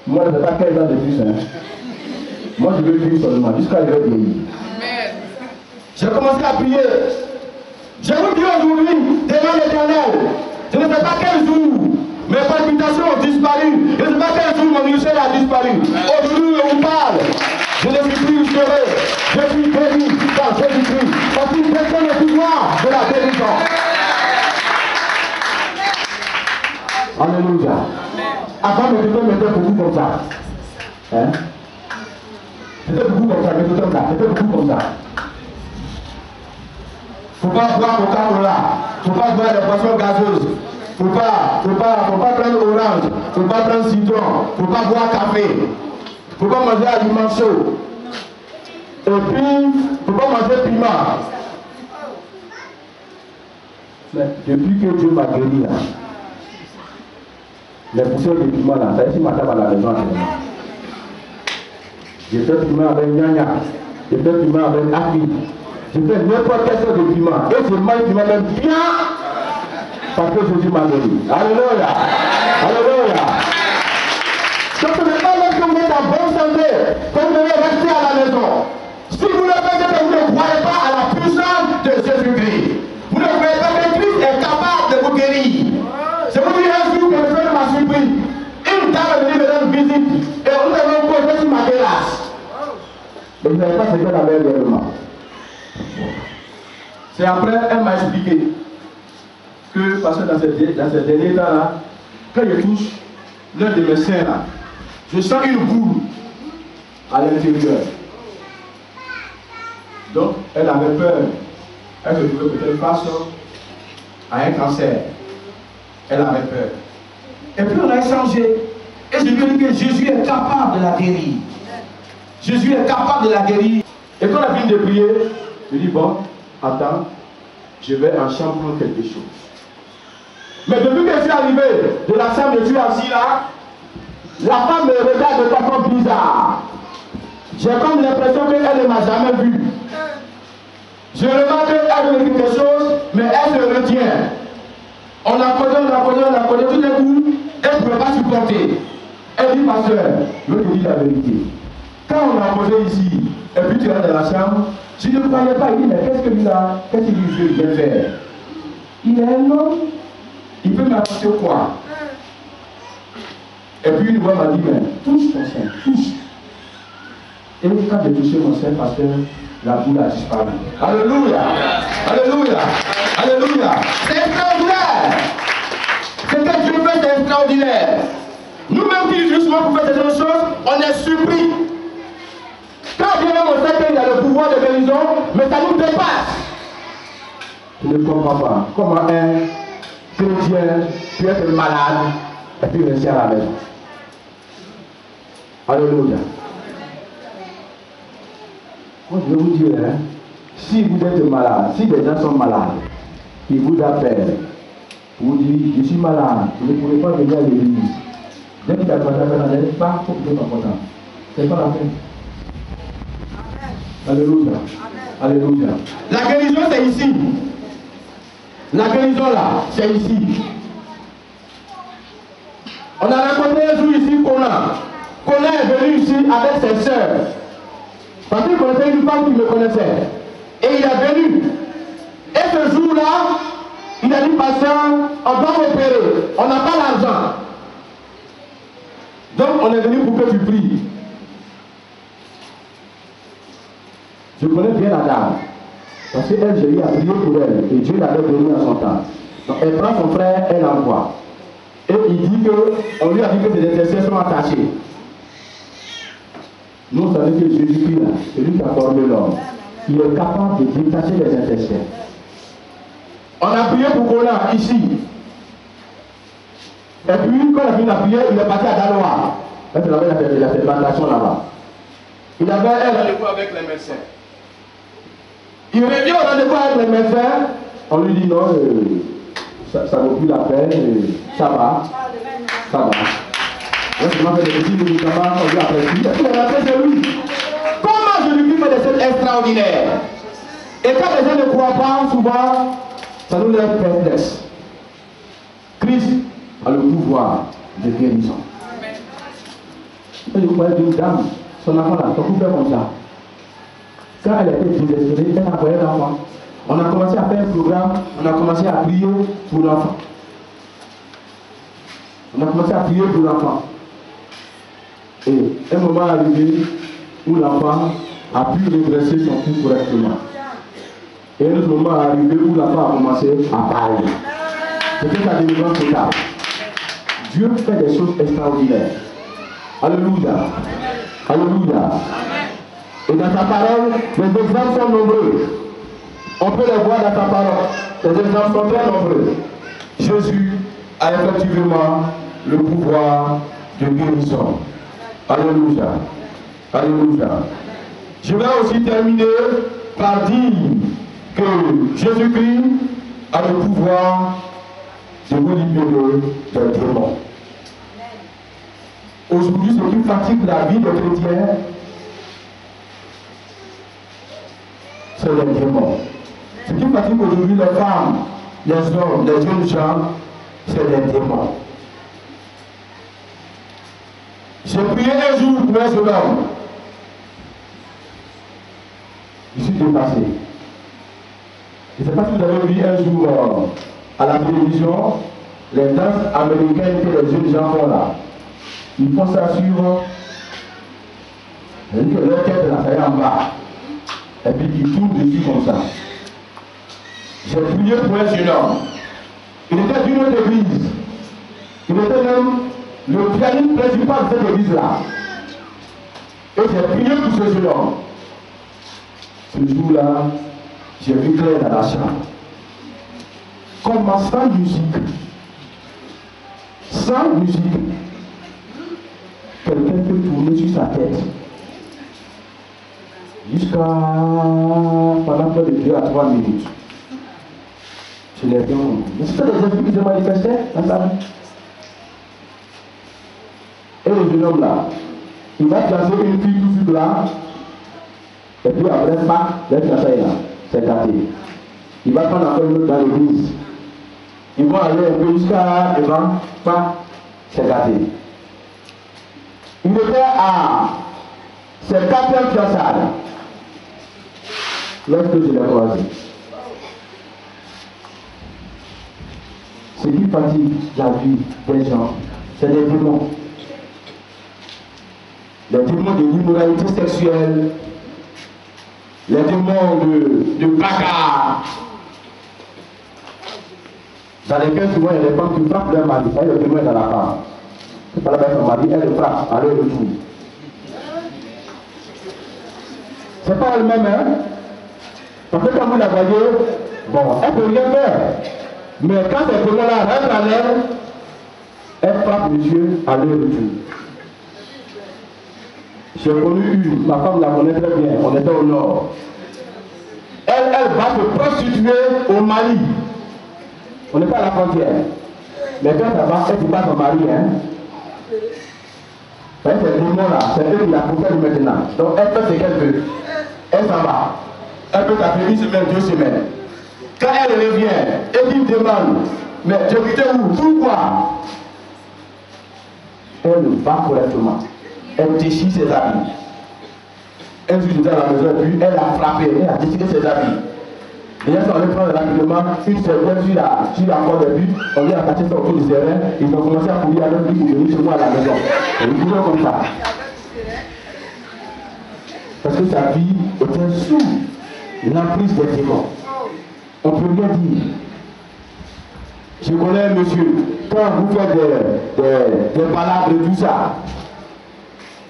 moi je ne veux pas 15 ans de plus. Hein. Moi je veux vivre seulement jusqu'à le vieillir. J'ai commencé à prier. Je vous dis aujourd'hui, devant l'Éternel, je ne sais pas quel jour mes palpitations ont disparu. Je ne sais pas quel jour mon ulcère a disparu. Aujourd'hui on vous parle. Je ne suis plus ulcéré. Je suis guéri par Jésus-Christ. Parce qu'il détient le pouvoir de la guérison. Alléluia. Avant, mes tétons mettaient beaucoup comme ça. Hein? C'était beaucoup comme ça, mes tétons là. C'était beaucoup comme ça. Faut pas boire Coca-Cola. Faut pas boire des boissons gazeuses. Faut pas prendre orange. Faut pas prendre citron. Faut pas boire café. Faut pas manger aliments chauds. Et puis, faut pas manger piment. Mais depuis que Dieu m'a guéri là, les poussières de piment là, ça ici m'attend à la maison actuellement. J'ai fait piment avec Nyanya. J'ai fait piment avec Aki. Je fais n'importe quelle sorte de piment. Et je mange piment même bien parce que Jésus m'a guéri. Alléluia. Alléluia. Donc ce n'est pas lorsque vous êtes en bonne santé que vous devez rester à la maison. Si vous le faites, vous ne croyez pas à la puissance de Jésus-Christ. Vous ne croyez pas que Christ est capable de vous guérir. Je vous dis un jour que le Seigneur m'a surpris. Une dame est venue me rendre visite et nous avons posé sur ma terrasse. Mais vous ne savez pas ce qu'elle avait réellement. C'est après, elle m'a expliqué que, parce que dans ces derniers temps-là, quand je touche l'un de mes seins là, je sens une boule à l'intérieur. Donc, elle avait peur. Elle se trouvait peut-être face à un cancer. Elle avait peur. Et puis on a échangé. Et je lui ai dit que Jésus est capable de la guérir. Jésus est capable de la guérir. Et quand on a fini de prier, je lui ai dit, bon, attends, je vais en chambre prendre quelque chose. Mais depuis que je suis arrivé de la chambre, je suis assis là, la femme me regarde de façon bizarre. J'ai comme l'impression qu'elle ne m'a jamais vu. Je remarque qu'elle veut dire quelque chose, mais elle se retient. On a codé, tout d'un coup, elle ne pouvait pas supporter. Elle dit, pasteur, je veux te dire la vérité. Quand on a posé ici, et puis tu es dans la chambre, je ne croyais pas. Il dit, mais qu'est-ce qu'il veut bien faire? Il est un homme, il peut m'apporter quoi? Et puis une voix m'a dit, mais touche ton sein, touche. Et quand j'ai touché mon sein, pasteur, la boule a disparu. Alléluia! Alléluia! Alléluia! C'est extraordinaire! Ce que Dieu fait, c'est extraordinaire. Nous-mêmes qui justement pour faire ces choses, on est surpris. Quand Dieu même on sait qu'il a le pouvoir de guérison, mais ça nous dépasse. Je ne comprends pas. Comment un chrétien peut être malade et puis rester à la maison. Alléluia. Moi, je vais vous dire, hein, si vous êtes malade, si des gens sont malades, ils vous appellent, vous dites, je suis malade, vous ne pouvez pas venir à l'église. Dès qu'il a pas la pas pour que important. C'est pas la peine. Alléluia. Alléluia. La guérison, c'est ici. La guérison, là, c'est ici. On a rencontré un jour ici Kona est venu ici avec ses sœurs. Parce qu'il connaissait une femme qui me connaissait. Et il est venu. Et ce jour-là, il a dit, pasteur, on doit m'opérer. On n'a pas l'argent. Donc on est venu pour que tu pries. Je connais bien la dame. Parce qu'elle, j'ai eu à prier pour elle. Et Dieu l'avait donné à son temps. Donc elle prend son frère, elle l'envoie. Et il dit que, on lui a dit que ses intercessions sont attachées. Nous, on savait que Jésus-Christ, c'est lui qui a formé l'homme. Il est capable de détacher les intercessions. On a prié pour Kona, ici. Et puis, quand il a fini la prière, il est parti à Daloa. Là, il a fait plantation là-bas. Il avait un rendez-vous avec les médecins. Il revient au rendez-vous avec les médecins. On lui dit non, ça ne vaut plus la peine, ça va. Ça va. Là, je m'en fais des petits médicaments, on lui a prescrit. Et puis, on a fait chez lui. Comment je lui fais des scènes extraordinaires? Et quand les gens ne croient pas, souvent, ça nous laisse perplexe. Christ a le pouvoir de guérison. Je vous parlais d'une dame, son enfant là, son couple comme ça. Quand elle était désespérée, elle a envoyé l'enfant. On a commencé à faire un programme, on a commencé à prier pour l'enfant. On a commencé à prier pour l'enfant. Et un moment arrivé où l'enfant a pu redresser son cou correctement. Et un autre moment arrivé où l'enfant a commencé à parler. C'était sa délivrance totale. Dieu fait des choses extraordinaires. Alléluia. Alléluia. Et dans sa parole, les exemples sont nombreux. On peut les voir dans sa parole. Les exemples sont très nombreux. Jésus a effectivement le pouvoir de guérison. Alléluia. Alléluia. Je vais aussi terminer par dire que Jésus-Christ a le pouvoir de vous libérer des démons. Aujourd'hui, ce qui fatigue la vie des chrétiens, c'est les démons. Ce qui fatigue aujourd'hui les femmes, les hommes, les jeunes gens, c'est les démons. J'ai prié un jour pour un jeune homme. Je suis dépassé. Je ne sais pas si vous avez vu un jour à la télévision, les danses américaines que les jeunes gens font là. Ils font ça sur leur tête là, ça est en bas. Et puis ils tournent dessus comme ça. J'ai prié pour un jeune homme. Il était d'une autre église. Il était même le pianiste principal de cette église là. Et j'ai prié pour ce jeune homme. Ce jour-là, j'ai vu clair dans la chambre. Comme sans musique. Sans musique. Quelqu'un peut tourner sur sa tête. Jusqu'à pendant près de 2 à 3 minutes. Je l'ai vu. Mais c'était des esprits qui se manifestaient dans sa vie. Et le jeune homme là, il va classer une fille tout de suite là. Et puis après, pas, les fiançailles là, c'est gâté. Il va prendre encore une autre dans l'église. Ils vont aller un peu jusqu'à devant, pas, c'est gâté. Il était à ses 4e fiançailles. Lorsque je l'ai croisé. Ce qui fatigue la vie des gens, c'est les démons. Les démons de l'immoralité sexuelle, les démons de bagarre, dans lesquels souvent il y a des femmes qui frappent leur mari. Ça, le démon est dans la femme. C'est pas la même son mari, elle le frappe à leur retour. C'est pas elle-même, hein? Parce que quand vous la voyez, bon, elle ne peut rien faire. Mais quand ces démons-là rentrent en elle, elle frappe monsieur à leur retour. J'ai connu une, ma femme la connaît très bien, on était au nord. Elle va se prostituer au Mali. On n'est pas à la frontière. Mais quand ça va, elle ne dit pas son mari. Hein. Ces démons-là, c'est eux qui la protègent maintenant. Donc elle fait ce qu'elle veut. Elle s'en va. Elle peut taper 1 semaine, 2 semaines. Quand elle revient et qu'il demande, mais tu étais où? Pourquoi? Elle va correctement. Elle déchire ses habits. Elle joue à la maison et puis elle a frappé, elle a déchiré ses habits. Et là, on allait prendre rapidement une serviette sur la corde et puis on lui a attaché ça autour du terrain. Ils ont commencé à courir avec lui pour venir chez moi à la maison. Et ils couraient comme ça. Parce que sa vie était sous l'emprise des démons. On peut bien dire. Je connais un monsieur, quand vous faites des palabres et tout ça,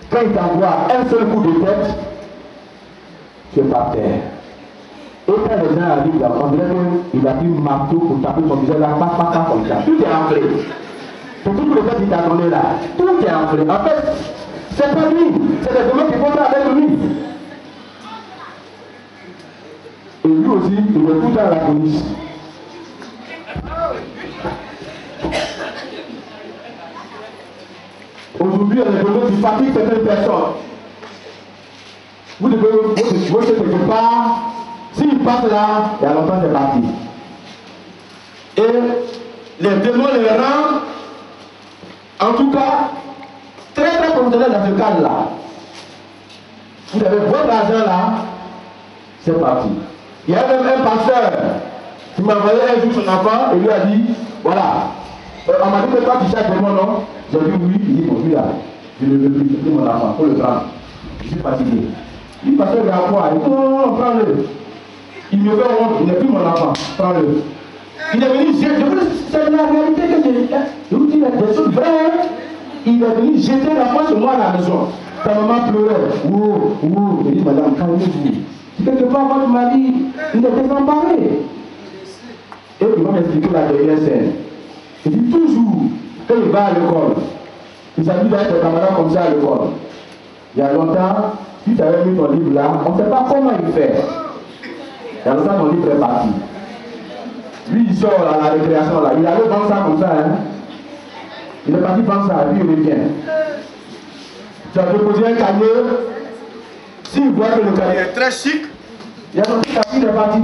quand il t'envoie un seul coup de tête, tu es par terre. Et quand les gens arrivent là, on dirait qu'il a pris un marteau pour taper son visage là, pas comme ça. Tout est enflé. C'est tout le fait qu'il t'attendait là. Tout est enflé. En fait, c'est pas lui. C'est les démons qui font ça avec lui. Et lui aussi, il est tout le temps à la police. Aujourd'hui, il y a des démons qui fatiguent certaines personnes. Vous devez voter quelque part. S'il passe là, il y a longtemps c'est parti. Et les démons les rendent, en tout cas, très très professionnels dans ce cadre-là. Vous avez votre argent là, c'est parti. Il y a même un pasteur qui m'a envoyé un jour son enfant et lui a dit, voilà, on m'a dit que toi tu cherches des démons, non? J'ai dit oui, il dit, bon, lui là, je ne veux plus, c'est mon enfant, il faut le prendre. Je suis fatigué. Il dit, pasteur, il y a quoi? Il dit, non, prends-le. Il me fait honte, il n'est plus mon enfant, prends-le. Il est venu jeter, c'est la réalité que je vous dis, des choses vraies. Il est venu jeter l'enfant chez moi à la maison. Ta maman pleurait, ouh, il dit, madame, calmez-vous. Quelque part, votre mari, il est désemparé. Et il va m'expliquer la dernière scène. Il dit toujours, quand il va à l'école, il s'habille avec des camarades comme ça à l'école. Il y a longtemps, si tu avais mis ton livre là, on ne sait pas comment il fait. Il y a longtemps, mon livre est parti. Lui, il sort à la récréation là, il allait vendre ça comme ça. Hein. Il est parti vendre ça, et puis il revient. Tu as déposé un cahier. S'il voit que le cahier est très chic, il y a son petit cahier qui est parti.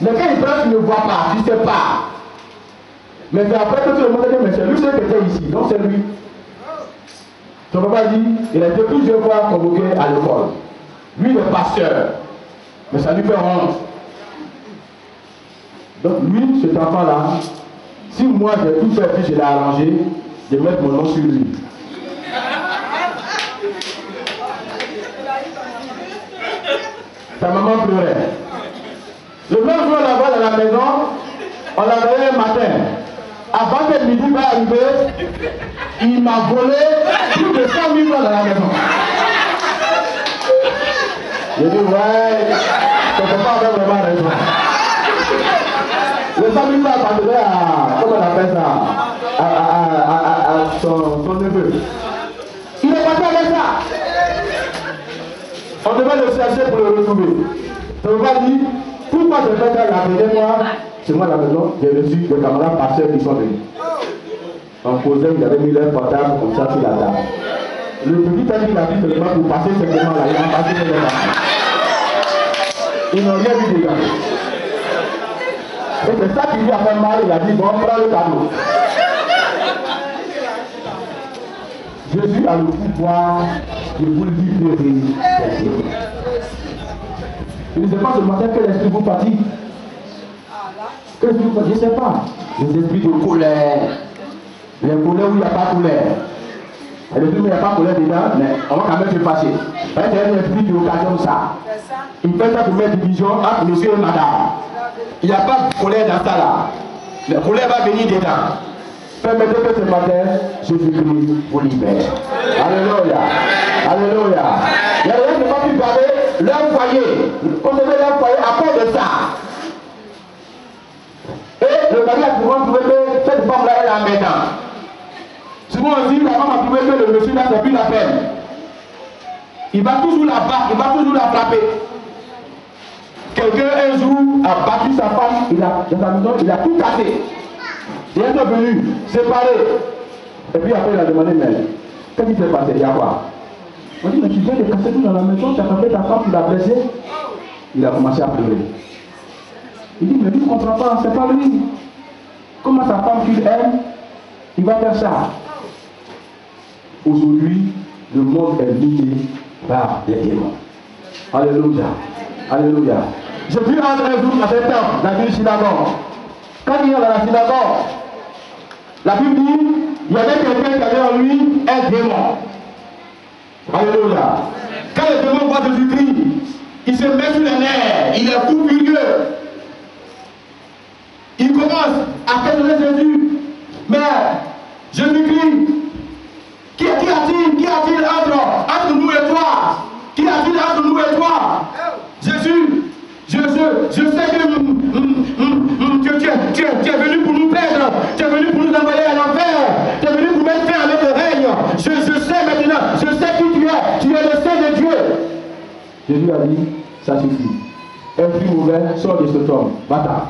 Mais quand il prend, tu ne vois pas, tu ne sais pas. Mais c'est après que tout le monde dit, mais c'est lui seul qui était ici, donc c'est lui. Ton papa dit, il a été plusieurs fois convoqué à l'école. Lui, le pasteur. Mais ça lui fait honte. Donc lui, cet enfant-là, si moi j'ai tout fait et je l'ai arrangé, je vais mettre mon nom sur lui. Sa maman pleurait. Le même jour, on la voit dans la maison, on l'a envoyé un matin. Avant que midi va arriver, il m'a volé plus de 100 000 francs dans la maison. J'ai dit, ouais, ton papa avait vraiment raison. Le famille va abandonner à, comment on appelle ça, à son neveu. Il est parti avec ça. On devait le chercher pour le retrouver. Ton papa dit, pourquoi je fais ça la dernière fois? C'est moi à la maison, j'ai reçu des camarades pasteurs qui sont venus. On posait, ils avaient mis leur portable comme ça sur la table. Le petit a dit, il a dit seulement pour passer simplement là, il a passé simplement. Ils n'ont rien vu dedans. Et c'est ça qui lui a fait mal, il a dit, bon, prends le cadeau. Jésus a le pouvoir de vous libérer. Je ne sais pas ce matin quel esprit vous fatigue. Quel esprit vous fatigue? Je ne sais pas. Les esprits de colère. Les colères où il n'y a pas de colère. Et les trucs où il n'y a pas de colère dedans, mais on va quand même se passer. Parce que c'est un esprit qui occasionne ça. Il fait ça pour mettre division entre monsieur et madame. Il n'y a pas de colère dans ça là. La colère va venir dedans. Permettez que ce matin, Jésus-Christ vous libère. Alléluia. Alléluia. Il y a des gens qui n'ont pas pu garder leur foyer. On devait leur foyer à cause de ça. Et le mari a souvent trouvé que cette femme-là est embêtante. Souvent aussi, la femme a trouvé que le monsieur là, c'est plus la peine. Il va toujours la battre, il va toujours la frapper. Quelqu'un un jour a battu sa femme, dans sa maison, il a tout cassé. Il est venu, séparé. Et puis après, il a demandé, mais qu'est-ce qui s'est passé? Il y a quoi? On dit, mais tu viens de casser tout dans la maison, tu as frappé ta femme, tu l'as blessé. Il a commencé à pleurer. Il dit, mais lui ne comprend pas, c'est pas lui. Comment sa femme qu'il aime, il va faire ça? Aujourd'hui, le monde est lié par les démons. Alléluia. Alléluia. Je vis entre un jour à cet homme dans une synagogue. Quand il est dans la synagogue, la Bible dit, il y avait quelqu'un qui avait en lui un démon. Alléluia. Quand le démon voit Jésus-Christ, il se met sur les nerfs, il est fou furieux. Il commence à questionner Jésus. Mais Jésus-Christ, qui a-t-il entre nous et toi? Qui a-t-il entre nous et toi? Jésus, je sais que tu es venu pour nous perdre, tu es venu pour nous envoyer à l'enfer, tu es venu pour mettre fin à notre règne. Je sais maintenant, je sais qui tu es le Saint de Dieu. Jésus a dit, ça suffit. Esprit mauvais, sort de cet homme, va-t'en.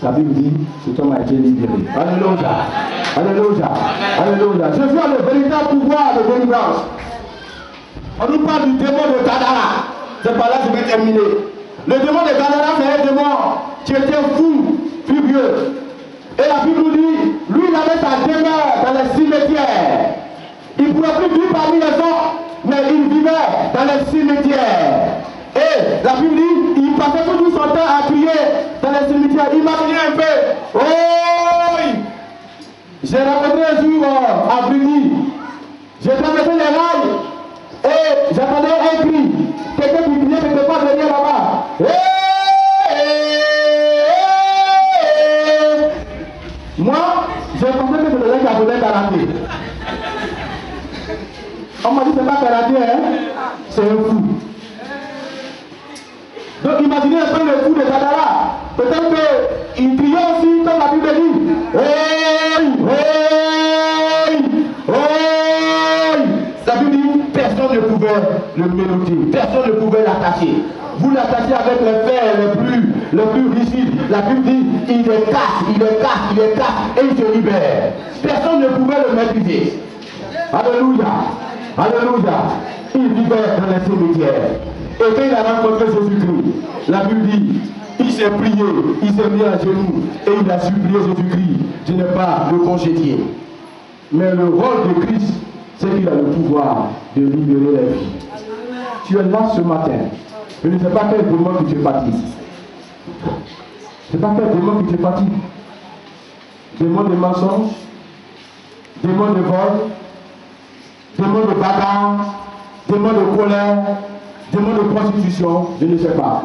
La Bible dit, cet homme a été libéré. Alléluia. Alléluia. Alléluia. Jésus a le véritable pouvoir de délivrance. On nous parle du démon de Gadara. C'est par là que je vais terminer. Le démon de Gadara, c'est un démon qui était fou, furieux. Et la Bible nous dit, lui, il avait sa demeure dans les cimetières. Il ne pouvait plus vivre parmi les hommes, mais il vivait dans les cimetières. Et la Bible dit, il passait tout son temps à crier dans les cimetières. Imaginez un peu. Oh! J'ai rencontré un jour à Bruni. J'ai traversé les rails et j'entendais un cri. Quelqu'un qui criait quelque part derrière là-bas. Moi, j'ai pensé que c'était un qui appelait karaté. On m'a dit c'est pas karaté, hein? C'est un fou. Donc imaginez un peu le fou de Gadara. Peut-être qu'il criait aussi comme la Bible dit. La Bible dit, personne ne pouvait le méloter, personne ne pouvait l'attacher. Vous l'attachez avec les fers les plus rigides. La Bible dit, il les casse, et il se libère. Personne ne pouvait le maîtriser. Alléluia. Alléluia. Il vivait dans les cimetières. Et quand il a rencontré Jésus-Christ, la Bible dit, il s'est prié, il s'est mis à genoux et il a supplié Jésus-Christ de ne pas le congédier. Mais le rôle de Christ, c'est qu'il a le pouvoir de libérer les vies. Tu es là ce matin. Je ne sais pas quel démon qui te fatigue. Je ne sais pas quel démon qui te fatigue. Démon de mensonge, démon de vol, démon de bagarre, démon de colère, démon de prostitution, je ne sais pas.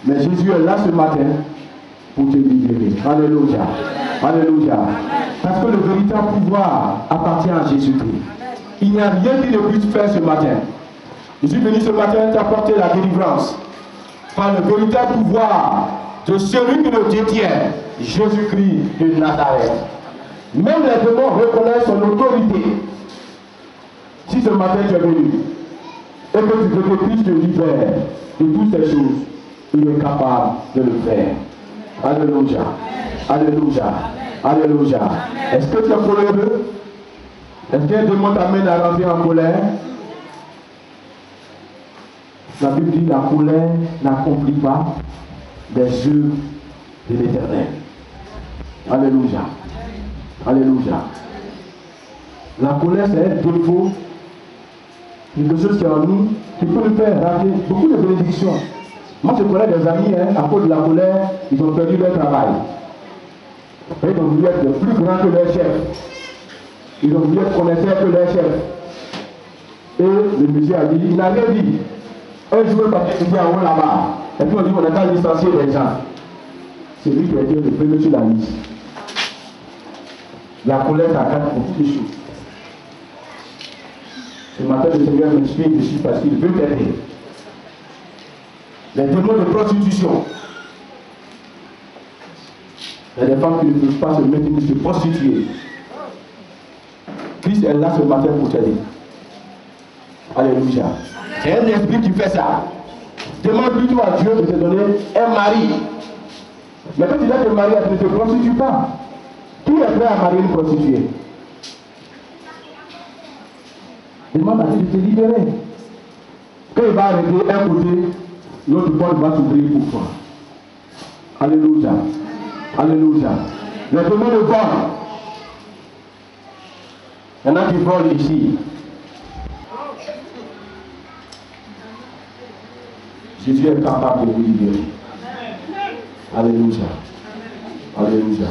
Mais Jésus est là ce matin pour te libérer. Alléluia. Alléluia. Parce que le véritable pouvoir appartient à Jésus-Christ. Il n'y a rien qui ne puisse faire ce matin. Je suis venu ce matin t'apporter la délivrance par le véritable pouvoir de celui qui le détient, Jésus-Christ de Nazareth. Même les démons reconnaissent son autorité. Si ce matin tu es venu et que tu veux que Christ te libère de toutes ces choses, il est capable de le faire. Alléluia. Alléluia. Alléluia. Est-ce que tu es coléreux? Est-ce qu'un démon t'amène à rentrer en colère? La Bible dit la colère n'accomplit pas des œuvres de l'Éternel. Alléluia. Alléluia. La colère, c'est un défaut, quelque chose qui est en nous, qui peut nous faire rater beaucoup de bénédictions. Moi, je connais des amis, à cause de la colère, ils ont perdu leur travail. Et ils ont voulu être plus grands que leur chef. Ils ont voulu être connaisseurs que leur chef. Et le monsieur a dit, il n'a rien dit. Un jour, il était en haut là-bas. Et puis on dit, on n'a qu'à licencier les gens. C'est lui qui a été le premier sur la liste. La colère, ça cache beaucoup de choses. Ce matin, le Seigneur m'explique ici parce qu'il veut t'aider. Les démons de prostitution. Il y a des femmes qui ne peuvent pas se maintenir, se prostituer. Christ est là ce matin pour t'aider. Alléluia. C'est un esprit qui fait ça. Demande plutôt à Dieu de te donner un mari. Mais quand tu as te marier, tu ne te prostitues pas. Qui est prêt à marier une prostituée? Demande à Dieu de te libérer. Quand il va arrêter un côté, l'autre porte va s'ouvrir pour toi. Alléluia. Alléluia. Les démons ne volent. Il y en a qui volent ici. Jésus est capable de vous libérer. Alléluia. Alléluia.